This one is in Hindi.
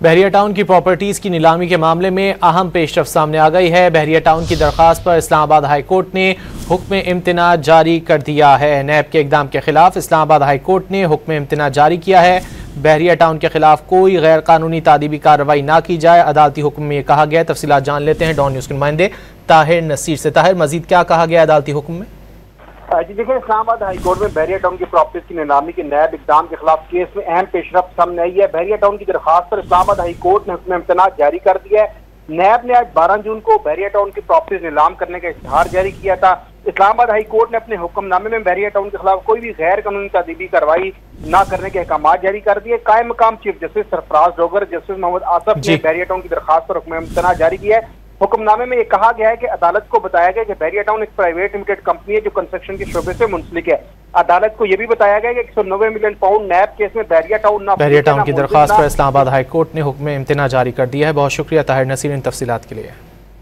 बहरिया टाउन की प्रॉपर्टीज की नीलामी के मामले में अहम पेशरफ सामने आ गई है। बहरिया टाउन की दरखास्त पर इस्लामाबाद हाई कोर्ट ने हुक्म इम्तना जारी कर दिया है। नैब के इकदाम के खिलाफ इस्लामाबाद हाई कोर्ट ने हुक्म इम्तना जारी किया है। बहरिया टाउन के खिलाफ कोई गैर कानूनी तादीबी कार्रवाई ना की जाए। अदालती हुक्म में यह कहा गया। तफसीलात जान लेते हैं डॉन न्यूज़ के नुमाइंदे ताहिर नसीर से। ताहिर, मजीद क्या कहा गया अदालती हुक्म में? जी देखिए, इस्लामाबाद हाई कोर्ट में बहरिया टाउन की प्रॉपर्टीज की नीलामी के नैब इकदाम के खिलाफ केस में अहम पेशरफ सामने आई है। बहरिया टाउन की दरखास्त पर इस्लामाबाद हाई कोर्ट ने हुक्म इम्तना जारी कर दिया है। नैब ने आज 12 जून को बहरिया टाउन की प्रॉपर्टीज नीलाम करने का इश्तिहार जारी किया था। इस्लामाबाद हाई कोर्ट ने अपने हुक्मनामे में बहरिया टाउन के खिलाफ कोई भी गैर कानूनी तादीबी कार्रवाई न करने के अहकाम जारी कर दिए। कायम मकाम chief justice Sarfaraz Dogar, justice Mohammad Asif ने बहरिया टाउन की दरखास्त पर हुक्म इम्तना जारी किया है। हुक्मनामे में यह कहा गया है कि अदालत को बताया गया कि बहरिया टाउन एक प्राइवेट लिमिटेड कंपनी है जो कंस्ट्रक्शन के शोबे से मुंसलिक है। अदालत को यह भी बताया गया कि 190 मिलियन पाउंड नैब केस में बहरिया टाउन की दरखास्त पर इस्लामाबाद हाई कोर्ट ने हुक्म इम्तना जारी कर दिया है। बहुत शुक्रिया ताहिर नसीर इन तफसीलात के लिए।